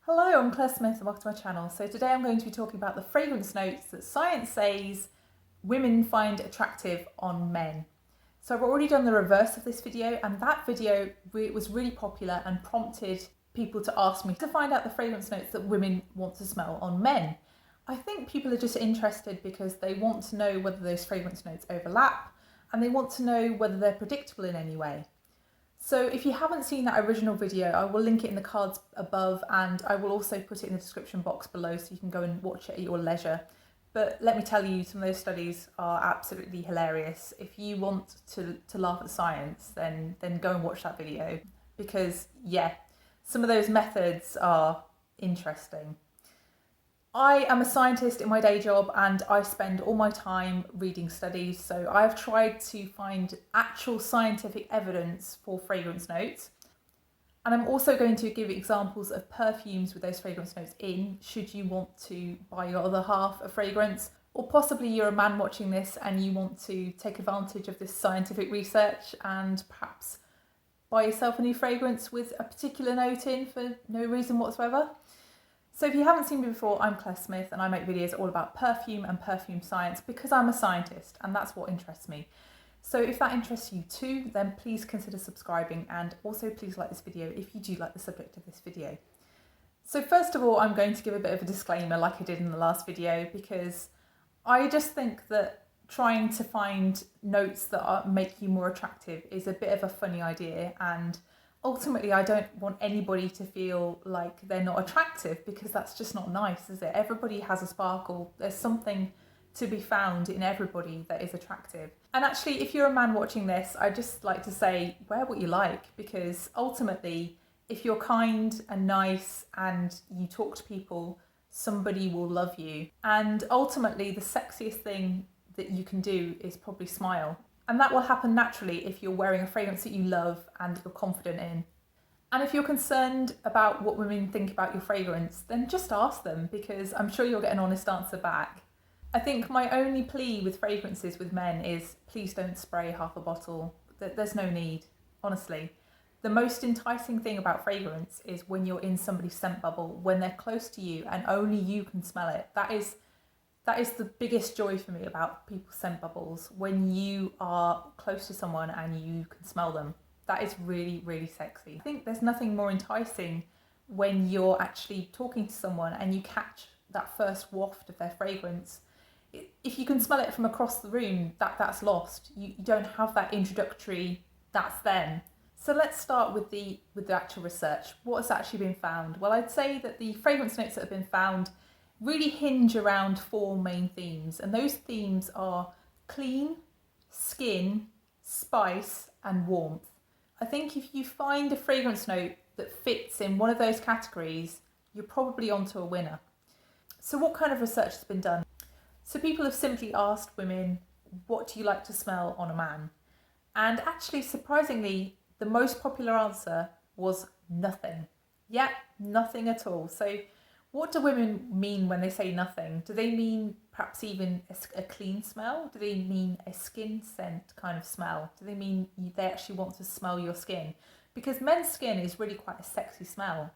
Hello, I'm Claire Smith and welcome to my channel. So today I'm going to be talking about the fragrance notes that science says women find attractive on men. So I've already done the reverse of this video, and that video was really popular and prompted people to ask me to find out the fragrance notes that women want to smell on men. I think people are just interested because they want to know whether those fragrance notes overlap and they want to know whether they're predictable in any way. So if you haven't seen that original video, I will link it in the cards above, and I will also put it in the description box below so you can go and watch it at your leisure. But let me tell you, some of those studies are absolutely hilarious. If you want to laugh at science, then go and watch that video, because yeah, some of those methods are interesting. I am a scientist in my day job and I spend all my time reading studies, so I've tried to find actual scientific evidence for fragrance notes. And I'm also going to give examples of perfumes with those fragrance notes in, should you want to buy your other half a fragrance, or possibly you're a man watching this and you want to take advantage of this scientific research and perhaps buy yourself a new fragrance with a particular note in for no reason whatsoever. So if you haven't seen me before, I'm Claire Smith and I make videos all about perfume and perfume science because I'm a scientist and that's what interests me. So if that interests you too, then please consider subscribing, and also please like this video if you do like the subject of this video. So first of all, I'm going to give a bit of a disclaimer like I did in the last video, because I just think that trying to find notes that make you more attractive is a bit of a funny idea, and ultimately, I don't want anybody to feel like they're not attractive, because that's just not nice, is it? Everybody has a sparkle. There's something to be found in everybody that is attractive. And actually, if you're a man watching this, I'd just like to say, wear what you like, because ultimately, if you're kind and nice and you talk to people, somebody will love you. And ultimately, the sexiest thing that you can do is probably smile. And that will happen naturally if you're wearing a fragrance that you love and you're confident in. And if you're concerned about what women think about your fragrance, then just ask them, because I'm sure you'll get an honest answer back. I think my only plea with fragrances with men is, please don't spray half a bottle. There's no need, honestly. The most enticing thing about fragrance is when you're in somebody's scent bubble, when they're close to you and only you can smell it. That is the biggest joy for me about people's scent bubbles, when you are close to someone and you can smell them. That is really, really sexy. I think there's nothing more enticing when you're actually talking to someone and you catch that first waft of their fragrance. If you can smell it from across the room, that's lost. You don't have that introductory, that's them. So let's start with the actual research. What has actually been found? Well, I'd say that the fragrance notes that have been found really hinge around four main themes, and those themes are clean, skin, spice, and warmth. I think if you find a fragrance note that fits in one of those categories, you're probably onto a winner. So what kind of research has been done? So people have simply asked women, what do you like to smell on a man? And actually, surprisingly, the most popular answer was nothing. Yeah, nothing at all. So what do women mean when they say nothing? Do they mean perhaps even a clean smell? Do they mean a skin scent kind of smell? Do they mean they actually want to smell your skin? Because men's skin is really quite a sexy smell.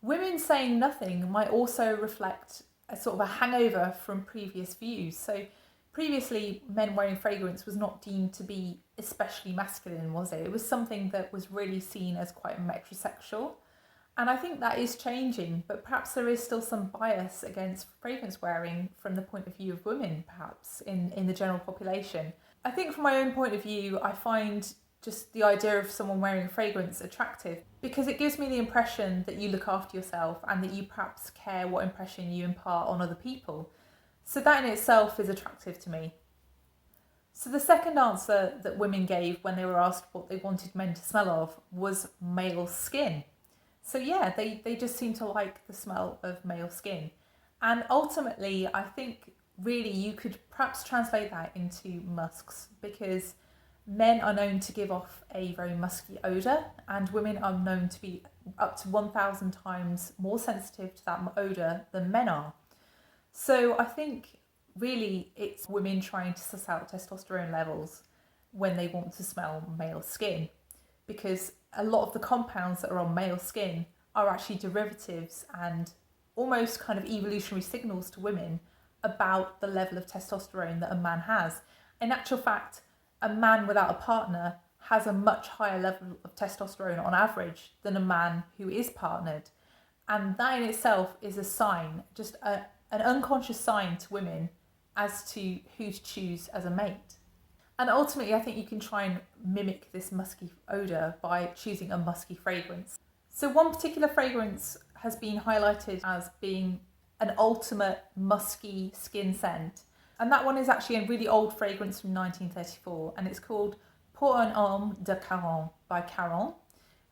Women saying nothing might also reflect a sort of a hangover from previous views. So previously, men wearing fragrance was not deemed to be especially masculine, was it? It was something that was really seen as quite metrosexual. And I think that is changing, but perhaps there is still some bias against fragrance wearing from the point of view of women, perhaps, in the general population. I think from my own point of view, I find just the idea of someone wearing a fragrance attractive, because it gives me the impression that you look after yourself and that you perhaps care what impression you impart on other people. So that in itself is attractive to me. So the second answer that women gave when they were asked what they wanted men to smell of was male skin. So yeah, they just seem to like the smell of male skin. And ultimately, I think really you could perhaps translate that into musks, because men are known to give off a very musky odour, and women are known to be up to 1,000 times more sensitive to that odour than men are. So I think really it's women trying to suss out testosterone levels when they want to smell male skin, because a lot of the compounds that are on male skin are actually derivatives and almost kind of evolutionary signals to women about the level of testosterone that a man has. In actual fact, a man without a partner has a much higher level of testosterone on average than a man who is partnered. And that in itself is a sign, just an unconscious sign to women as to who to choose as a mate. And ultimately, I think you can try and mimic this musky odour by choosing a musky fragrance. So one particular fragrance has been highlighted as being an ultimate musky skin scent. And that one is actually a really old fragrance from 1934, and it's called Pour un homme de Caron by Caron.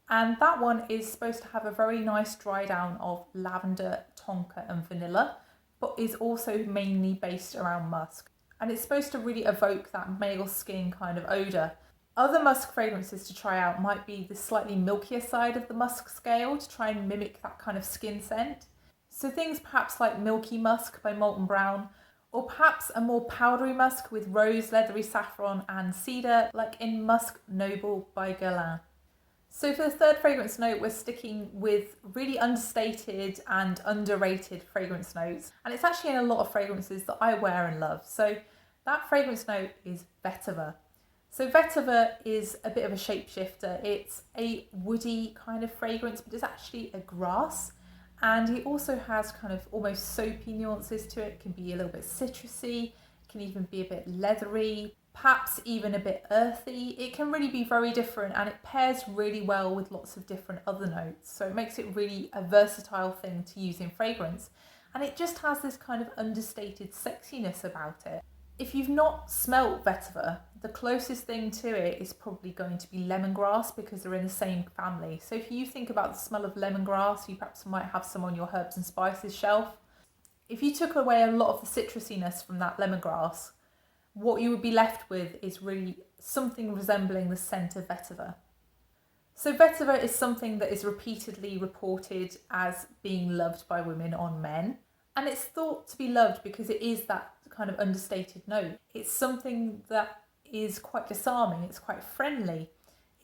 And that one is supposed to have a very nice dry down of lavender, tonka and vanilla, but is also mainly based around musk. And it's supposed to really evoke that male skin kind of odour. Other musk fragrances to try out might be the slightly milkier side of the musk scale to try and mimic that kind of skin scent. So things perhaps like Milky Musk by Molton Brown, or perhaps a more powdery musk with rose, leathery saffron and cedar, like in Musk Noble by Guerlain. So for the third fragrance note, we're sticking with really understated and underrated fragrance notes. And it's actually in a lot of fragrances that I wear and love. So that fragrance note is vetiver. So vetiver is a bit of a shapeshifter. It's a woody kind of fragrance, but it's actually a grass. And it also has kind of almost soapy nuances to it. It can be a little bit citrusy, it can even be a bit leathery, perhaps even a bit earthy. It can really be very different, and it pairs really well with lots of different other notes. So it makes it really a versatile thing to use in fragrance. And it just has this kind of understated sexiness about it. If you've not smelt vetiver, the closest thing to it is probably going to be lemongrass, because they're in the same family. So if you think about the smell of lemongrass, you perhaps might have some on your herbs and spices shelf. If you took away a lot of the citrusiness from that lemongrass, what you would be left with is really something resembling the scent of vetiver. So vetiver is something that is repeatedly reported as being loved by women on men. And it's thought to be loved because it is that kind of understated note. It's something that is quite disarming, it's quite friendly.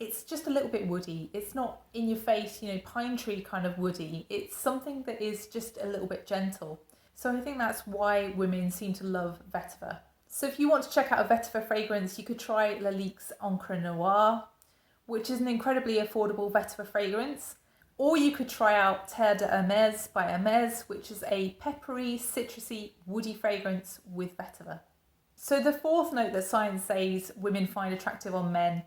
It's just a little bit woody. It's not in your face, pine tree kind of woody. It's something that is just a little bit gentle. So I think that's why women seem to love vetiver. So if you want to check out a vetiver fragrance, you could try Lalique's Encre Noire, which is an incredibly affordable vetiver fragrance. Or you could try out Terre de Hermès by Hermès, which is a peppery, citrusy, woody fragrance with vetiver. So the fourth note that science says women find attractive on men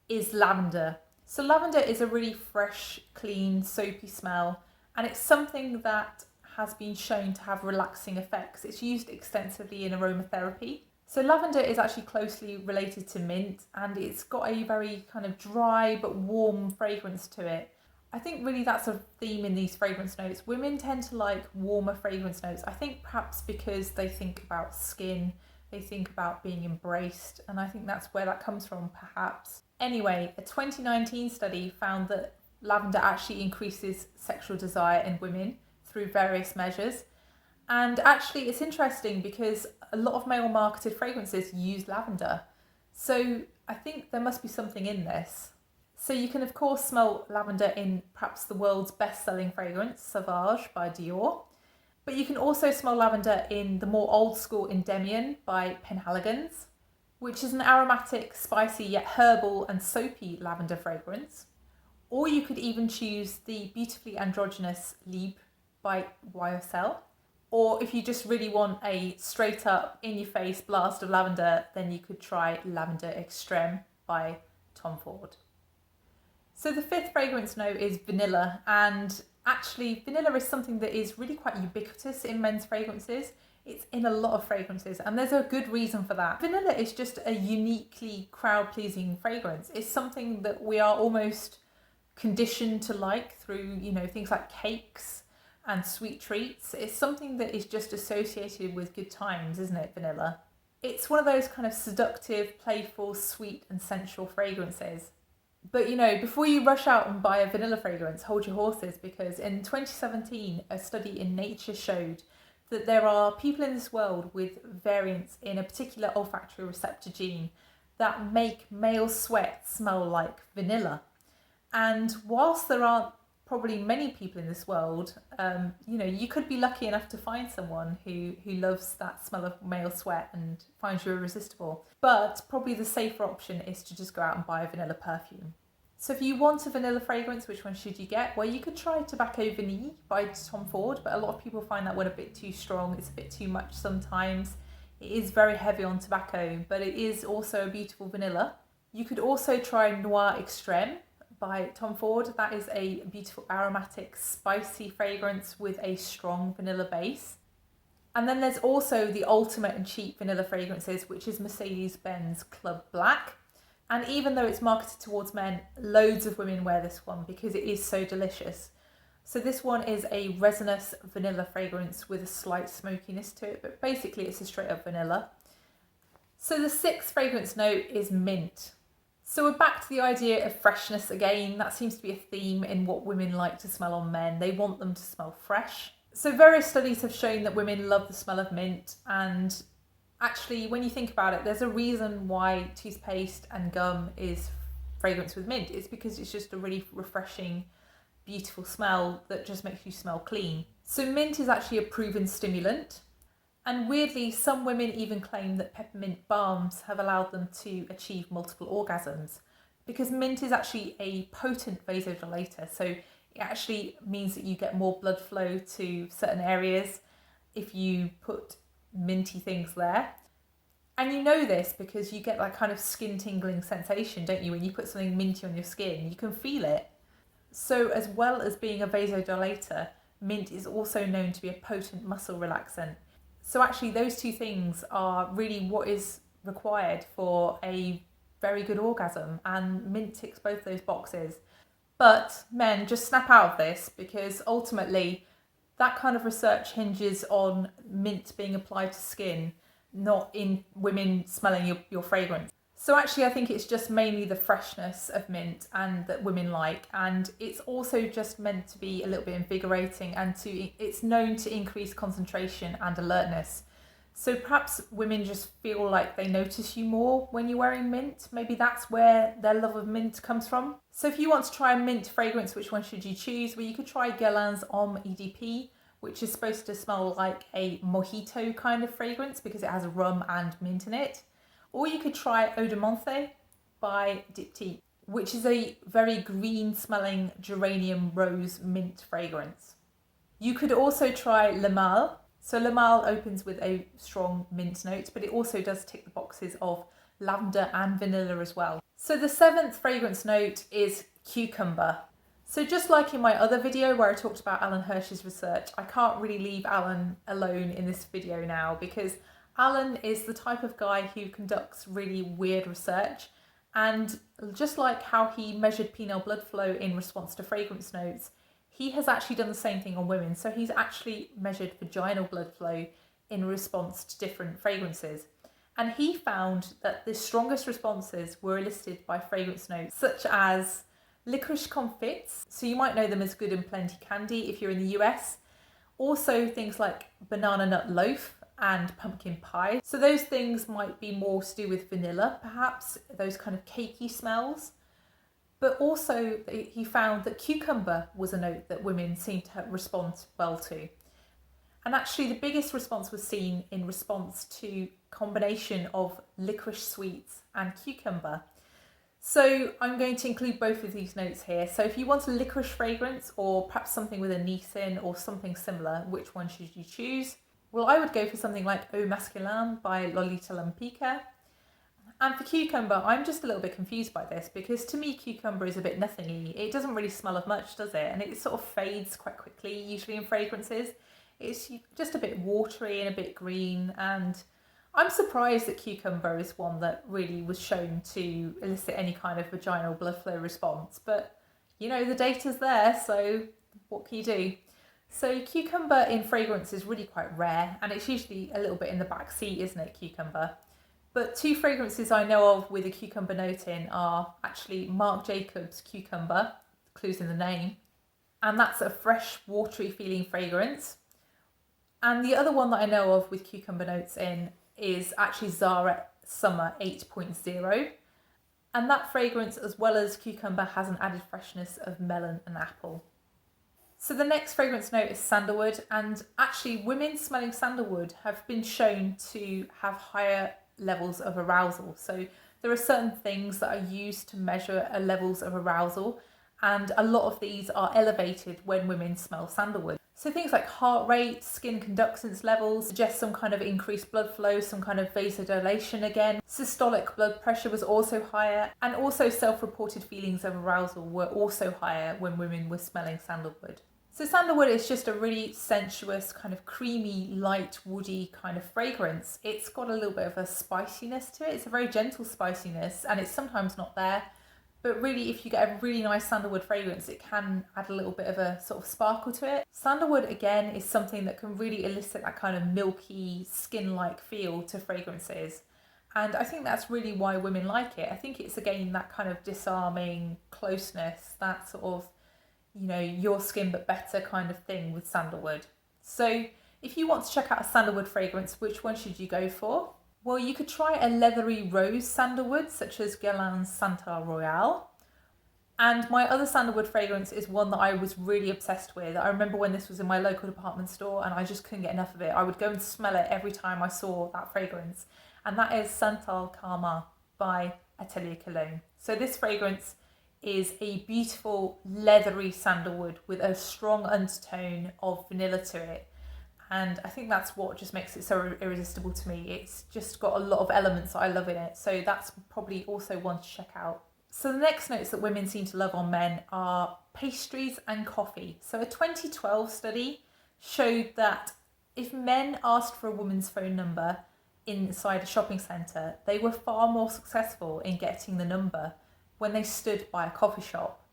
is lavender. So lavender is a really fresh, clean, soapy smell, and it's something that has been shown to have relaxing effects. It's used extensively in aromatherapy. So lavender is actually closely related to mint, and it's got a very kind of dry but warm fragrance to it. I think really that's a theme in these fragrance notes. Women tend to like warmer fragrance notes. I think perhaps because they think about skin, they think about being embraced, and I think that's where that comes from, perhaps. Anyway, a 2019 study found that lavender actually increases sexual desire in women through various measures. And actually it's interesting because a lot of male marketed fragrances use lavender. So I think there must be something in this. So you can of course smell lavender in perhaps the world's best-selling fragrance, Sauvage by Dior. But you can also smell lavender in the more old school Endymion by Penhaligon's, which is an aromatic, spicy yet herbal and soapy lavender fragrance. Or you could even choose the beautifully androgynous Libre by YSL. Or if you just really want a straight up, in your face blast of lavender, then you could try Lavender Extreme by Tom Ford. So the fifth fragrance note is vanilla, and actually vanilla is something that is really quite ubiquitous in men's fragrances. It's in a lot of fragrances, and there's a good reason for that. Vanilla is just a uniquely crowd-pleasing fragrance. It's something that we are almost conditioned to like through, things like cakes and sweet treats. It's something that is just associated with good times, isn't it, vanilla? It's one of those kind of seductive, playful, sweet and sensual fragrances. But before you rush out and buy a vanilla fragrance, hold your horses, because in 2017, a study in Nature showed that there are people in this world with variants in a particular olfactory receptor gene that make male sweat smell like vanilla. And whilst there aren't probably many people in this world, you know, you could be lucky enough to find someone who loves that smell of male sweat and finds you irresistible. But probably the safer option is to just go out and buy a vanilla perfume. So if you want a vanilla fragrance, which one should you get? Well, you could try Tobacco Vanille by Tom Ford, but a lot of people find that one a bit too strong. It's a bit too much sometimes. It is very heavy on tobacco, but it is also a beautiful vanilla. You could also try Noir Extreme by Tom Ford. That is a beautiful aromatic, spicy fragrance with a strong vanilla base. And then there's also the ultimate and cheap vanilla fragrances, which is Mercedes-Benz Club Black. And even though it's marketed towards men, loads of women wear this one because it is so delicious. So this one is a resinous vanilla fragrance with a slight smokiness to it, but basically it's a straight up vanilla. So the sixth fragrance note is mint. So we're back to the idea of freshness again. That seems to be a theme in what women like to smell on men. They want them to smell fresh. So various studies have shown that women love the smell of mint, and actually, when you think about it, there's a reason why toothpaste and gum is fragrance with mint. It's because it's just a really refreshing, beautiful smell that just makes you smell clean. So mint is actually a proven stimulant. And weirdly, some women even claim that peppermint balms have allowed them to achieve multiple orgasms, because mint is actually a potent vasodilator. So it actually means that you get more blood flow to certain areas if you put minty things there. And you know this because you get that kind of skin tingling sensation, don't you? When you put something minty on your skin, you can feel it. So as well as being a vasodilator, mint is also known to be a potent muscle relaxant. So actually those two things are really what is required for a very good orgasm, and mint ticks both those boxes. But men, just snap out of this, because ultimately that kind of research hinges on mint being applied to skin, not in women smelling your fragrance. So actually I think it's just mainly the freshness of mint and that women like, and it's also just meant to be a little bit invigorating, and it's known to increase concentration and alertness. So perhaps women just feel like they notice you more when you're wearing mint. Maybe that's where their love of mint comes from. So if you want to try a mint fragrance, which one should you choose? Well, you could try Guerlain's Homme EDP, which is supposed to smell like a mojito kind of fragrance because it has rum and mint in it. Or you could try Eau de Menthe by Diptyque, which is a very green smelling geranium rose mint fragrance. You could also try Le Male. So Le Male opens with a strong mint note, but it also does tick the boxes of lavender and vanilla as well. So the seventh fragrance note is cucumber. So just like in my other video where I talked about Alan Hirsch's research, I can't really leave Alan alone in this video now, because Alan is the type of guy who conducts really weird research, and just like how he measured penile blood flow in response to fragrance notes, he has actually done the same thing on women. So he's actually measured vaginal blood flow in response to different fragrances. And he found that the strongest responses were elicited by fragrance notes such as licorice confits, so you might know them as Good and Plenty candy if you're in the US. Also things like banana nut loaf and pumpkin pie. So those things might be more to do with vanilla, perhaps, those kind of cakey smells. But also he found that cucumber was a note that women seemed to respond well to. And actually the biggest response was seen in response to combination of licorice sweets and cucumber. So I'm going to include both of these notes here. So if you want a licorice fragrance, or perhaps something with anise in or something similar, which one should you choose? Well, I would go for something like Eau Masculine by Lolita Lampica. And for cucumber, I'm just a little bit confused by this, because to me cucumber is a bit nothingy. It doesn't really smell of much, does it? And it sort of fades quite quickly, usually in fragrances. It's just a bit watery and a bit green, and I'm surprised that cucumber is one that really was shown to elicit any kind of vaginal blood flow response. But, you know, the data's there, so what can you do? So cucumber in fragrance is really quite rare, and it's usually a little bit in the back seat, isn't it, cucumber? But two fragrances I know of with a cucumber note in are actually Marc Jacobs Cucumber, clues in the name, and that's a fresh, watery feeling fragrance. And the other one that I know of with cucumber notes in is actually Zara Summer 8.0. And that fragrance, as well as cucumber, has an added freshness of melon and apple. So the next fragrance note is sandalwood, and actually women smelling sandalwood have been shown to have higher levels of arousal. So there are certain things that are used to measure levels of arousal, and a lot of these are elevated when women smell sandalwood. So things like heart rate, skin conductance levels suggest some kind of increased blood flow, some kind of vasodilation again. Systolic blood pressure was also higher, and also self-reported feelings of arousal were also higher when women were smelling sandalwood. So sandalwood is just a really sensuous, kind of creamy, light, woody kind of fragrance. It's got a little bit of a spiciness to it. It's a very gentle spiciness, and it's sometimes not there. But really, if you get a really nice sandalwood fragrance, it can add a little bit of a sort of sparkle to it. Sandalwood, again, is something that can really elicit that kind of milky, skin-like feel to fragrances. And I think that's really why women like it. I think it's, again, that kind of disarming closeness, that sort of, you know, your skin but better kind of thing with sandalwood. So if you want to check out a sandalwood fragrance, which one should you go for? Well, you could try a leathery rose sandalwood, such as Guerlain's Santa Royale. And my other sandalwood fragrance is one that I was really obsessed with. I remember when this was in my local department store and I just couldn't get enough of it. I would go and smell it every time I saw that fragrance. And that is Santal Karma by Atelier Cologne. So this fragrance is a beautiful leathery sandalwood with a strong undertone of vanilla to it. And I think that's what just makes it so irresistible to me. It's just got a lot of elements that I love in it. So that's probably also one to check out. So the next notes that women seem to love on men are pastries and coffee. So a 2012 study showed that if men asked for a woman's phone number inside a shopping centre, they were far more successful in getting the number when they stood by a coffee shop.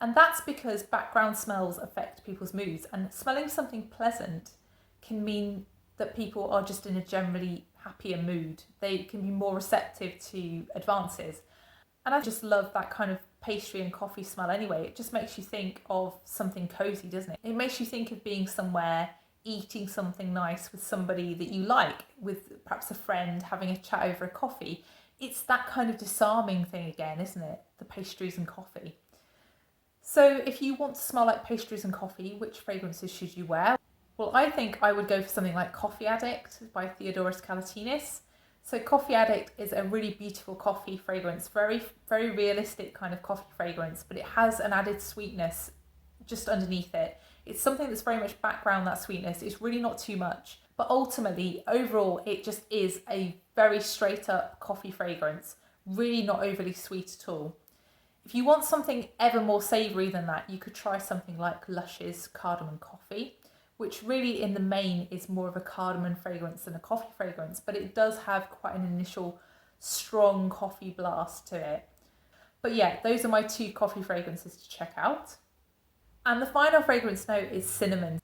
And that's because background smells affect people's moods, and smelling something pleasant can mean that people are just in a generally happier mood. They can be more receptive to advances. And I just love that kind of pastry and coffee smell anyway. It just makes you think of something cozy, doesn't it? It makes you think of being somewhere, eating something nice with somebody that you like, with perhaps a friend, having a chat over a coffee. It's that kind of disarming thing again, isn't it? The pastries and coffee. So if you want to smell like pastries and coffee, which fragrances should you wear? Well, I think I would go for something like Coffee Addict by Theodoros Kalatinis. So Coffee Addict is a really beautiful coffee fragrance, very, very realistic kind of coffee fragrance, but it has an added sweetness just underneath it. It's something that's very much background, that sweetness. It's really not too much. But ultimately, overall, it just is a very straight up coffee fragrance, really not overly sweet at all. If you want something ever more savoury than that, you could try something like Lush's Cardamom Coffee, which really in the main is more of a cardamom fragrance than a coffee fragrance, but it does have quite an initial strong coffee blast to it. But yeah, those are my two coffee fragrances to check out. And the final fragrance note is cinnamon.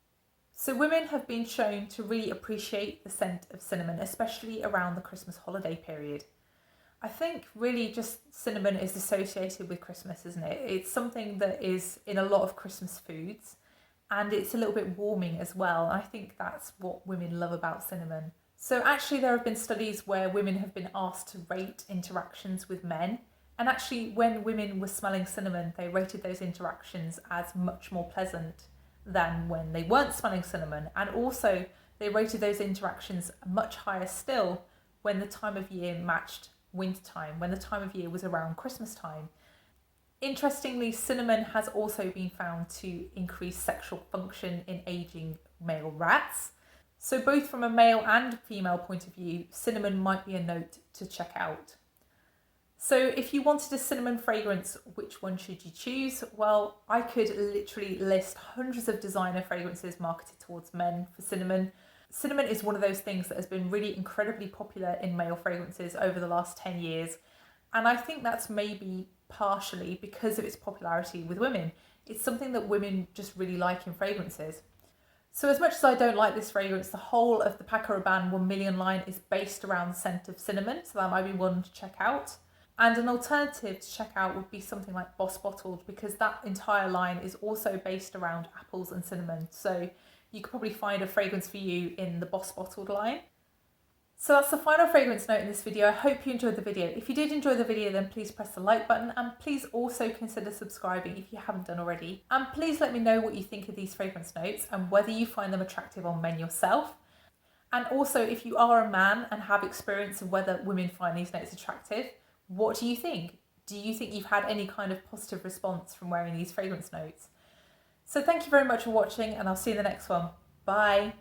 So women have been shown to really appreciate the scent of cinnamon, especially around the Christmas holiday period. I think really just cinnamon is associated with Christmas, isn't it? It's something that is in a lot of Christmas foods. And it's a little bit warming as well. I think that's what women love about cinnamon. So actually there have been studies where women have been asked to rate interactions with men. And actually when women were smelling cinnamon, they rated those interactions as much more pleasant than when they weren't smelling cinnamon. And also they rated those interactions much higher still when the time of year matched wintertime, when the time of year was around Christmas time. Interestingly, cinnamon has also been found to increase sexual function in aging male rats. So both from a male and female point of view, cinnamon might be a note to check out. So if you wanted a cinnamon fragrance, which one should you choose? Well, I could literally list hundreds of designer fragrances marketed towards men for cinnamon. Cinnamon is one of those things that has been really incredibly popular in male fragrances over the last 10 years. And I think that's maybe partially because of its popularity with women. It's something that women just really like in fragrances. So as much as I don't like this fragrance, the whole of the Paco Rabanne 1 Million line is based around the scent of cinnamon, so that might be one to check out. And an alternative to check out would be something like Boss Bottled, because that entire line is also based around apples and cinnamon. So you could probably find a fragrance for you in the Boss Bottled line. So that's the final fragrance note in this video. I hope you enjoyed the video. If you did enjoy the video, then please press the like button, and please also consider subscribing if you haven't done already. And please let me know what you think of these fragrance notes and whether you find them attractive on men yourself. And also, if you are a man and have experience of whether women find these notes attractive, what do you think? Do you think you've had any kind of positive response from wearing these fragrance notes? So thank you very much for watching, and I'll see you in the next one. Bye.